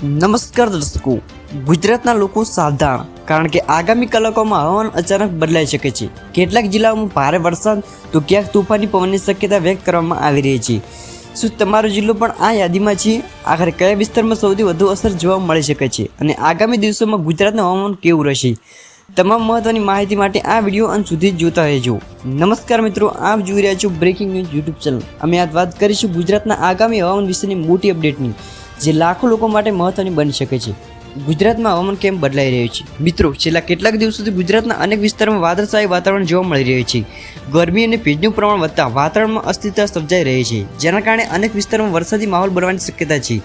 નમસ્કાર દર્શકો, ગુજરાતના લોકો સાવધાન, કારણ કે આગામી કલાકોમાં હવામાન અચાનક બદલાઈ શકે છે. કેટલાક જિલ્લાઓમાં ભારે વરસાદ તો ક્યાંક તોફાની પવનની શક્યતા વ્યક્ત કરવામાં આવી રહી છે. શું તમારો જિલ્લો પણ આ યાદીમાં છે? આખરે કયા વિસ્તારમાં સૌથી વધુ અસર જોવા મળી શકે છે અને આગામી દિવસોમાં ગુજરાતનું હવામાન કેવું રહેશે? તમામ મહત્વની માહિતી માટે આ વિડીયો અંત સુધી જોતા રહેજો. નમસ્કાર મિત્રો, આપ જોઈ રહ્યા છો બ્રેકિંગ ન્યૂઝ યુટ્યુબ ચેનલ. અમે આજ વાત કરીશું ગુજરાતના આગામી હવામાન વિશેની મોટી અપડેટની, જે લાખો લોકો માટે મહત્વની બની શકે છે. ગુજરાતમાં હવામાન કેમ બદલાઈ રહ્યું છે? મિત્રો, છેલ્લા કેટલાક દિવસોથી ગુજરાતના અનેક વિસ્તારોમાં વાદળછાયું વાતાવરણ જોવા મળી રહ્યું છે. ગરમી અને ભેજનું પ્રમાણ વધતા વાતાવરણમાં અસ્થિરતા સર્જાઈ રહી છે, જેના કારણે અનેક વિસ્તારોમાં વરસાદી માહોલ બનવાની શક્યતા છે.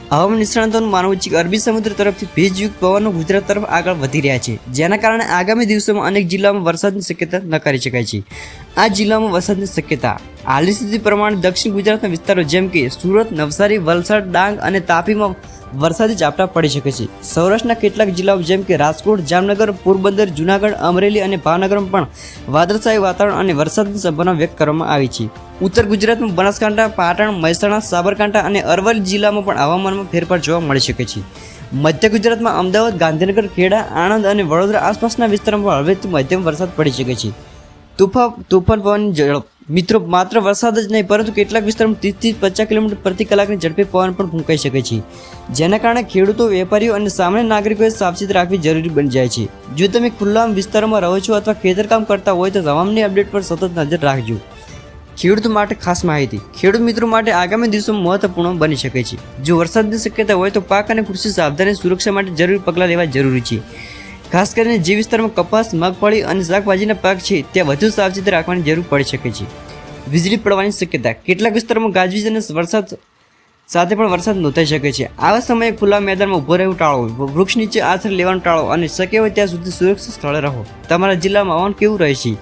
હવામાન નિષ્ણાતોનું માનવું છે કે અરબી સમુદ્ર તરફથી ભેજયુક્ત પવનો ગુજરાત તરફ આગળ વધી રહ્યા છે, જેના કારણે આગામી દિવસોમાં અનેક જિલ્લાઓમાં વરસાદની શક્યતા નકારી શકાય છે. આ જિલ્લાઓમાં વરસાદની શક્યતા હાલની સ્થિતિ પ્રમાણે દક્ષિણ ગુજરાતના વિસ્તારો જેમ કે સુરત, નવસારી, વલસાડ, ડાંગ અને તાપીમાં વરસાદી ઝાપટા પડી શકે છે. સૌરાષ્ટ્રના કેટલાક જિલ્લાઓ જેમ કે રાજકોટ, જામનગર, પોરબંદર, જૂનાગઢ, અમરેલી અને ભાવનગરમાં પણ વાદળછાયું વાતાવરણ અને વરસાદની સંભાવના વ્યક્ત કરવામાં આવી છે. ઉત્તર ગુજરાતમાં બનાસકાંઠા, પાટણ, મહેસાણા, સાબરકાંઠા અને અરવલ્લી જિલ્લામાં પણ હવામાનમાં ફેરફાર જોવા મળી શકે છે. મધ્ય ગુજરાતમાં અમદાવાદ, ગાંધીનગર, ખેડા, આણંદ અને વડોદરા આસપાસના વિસ્તારોમાં હળવેથી મધ્યમ વરસાદ પડી શકે છે. તોફાન પવનની ઝડપ. મિત્રો, માત્ર વરસાદ જ નહીં, પરંતુ કેટલાક વિસ્તારોમાં 30 થી 50 કિલોમીટર પ્રતિ કલાકની ઝડપે પવન પણ ફૂંકાઈ શકે છે, જેના કારણે ખેડૂતો, વેપારીઓ અને સામાન્ય નાગરિકોએ સાવચેત રાખવી જરૂરી બની જાય છે. જો તમે ખુલ્લા વિસ્તારોમાં રહો છો અથવા ખેતરકામ કરતા હોય તો હવામાનની અપડેટ પર સતત નજર રાખજો. ખેડૂતો માટે ખાસ માહિતી. ખેડૂત મિત્રો માટે આગામી દિવસોમાં મહત્વપૂર્ણ બની શકે છે. જો વરસાદની શક્યતા હોય તો પાક અને કૃષિ સાવધાની સુરક્ષા માટે જરૂરી પગલાં લેવા જરૂરી છે. ખાસ કરીને જે વિસ્તારમાં કપાસ, મગફળી અને શાકભાજીના પાક છે, ત્યાં વધુ સાવચેતી રાખવાની જરૂર પડી શકે છે. વીજળી પડવાની શક્યતા. કેટલાક વિસ્તારોમાં ગાજવીજ અને વરસાદ સાથે પણ વરસાદ નોંધાઈ શકે છે. આવા સમયે ખુલ્લા મેદાનમાં ઊભો રહેવું ટાળો, વૃક્ષ નીચે આશ્રય લેવાનું ટાળો અને શક્ય હોય ત્યાં સુધી સુરક્ષિત સ્થળે રહો. તમારા જિલ્લામાં હવામાન કેવું રહેશે?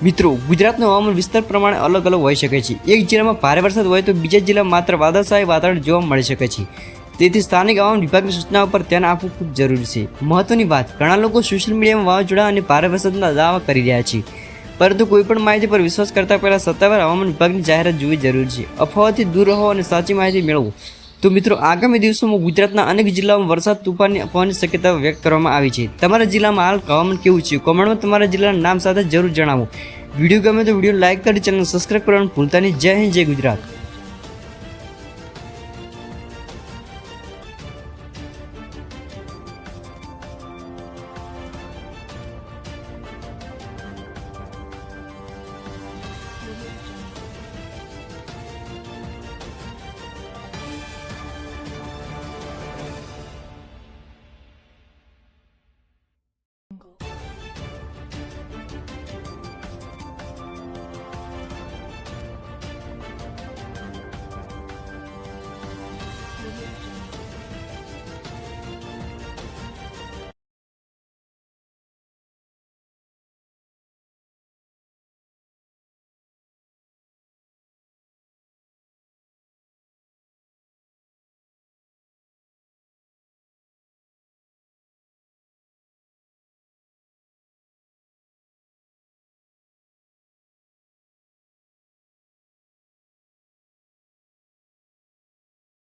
મિત્રો, ગુજરાતનું હવામાન વિસ્તાર પ્રમાણે અલગ અલગ હોઈ શકે છે. એક જિલ્લામાં ભારે વરસાદ હોય તો બીજા જિલ્લામાં માત્ર વાદળછાયું વાતાવરણ જોવા મળી શકે છે. તેથી સ્થાનિક હવામાન વિભાગની સૂચનાઓ પર ધ્યાન આપવું ખૂબ જરૂરી છે. મહત્વની વાત, ઘણા લોકો સોશિયલ મીડિયામાં વાવાઝોડા અને ભારે વરસાદના દાવા કરી રહ્યા છે, પરંતુ કોઈપણ માહિતી પર વિશ્વાસ કરતા પહેલા સત્તાવાર હવામાન વિભાગની જાહેરાત જોવી જરૂરી છે. અફવાઓથી દૂર રહો અને સાચી માહિતી મેળવો. તો મિત્રો, આગામી દિવસોમાં ગુજરાતના અનેક જિલ્લાઓમાં વરસાદ, તોફાની પવનની શક્યતા વ્યક્ત કરવામાં આવી છે. તમારા જિલ્લામાં હાલ હવામાન કેવું છે? કોમેન્ટમાં તમારા જિલ્લાના નામ સાથે જરૂર જણાવો. વિડીયો ગમે તો વિડીયો લાઇક કરી ચેનલ સબસ્ક્રાઇબ કરવાનું ભૂલતા નહીં. જય હિન્દ, જય ગુજરાત.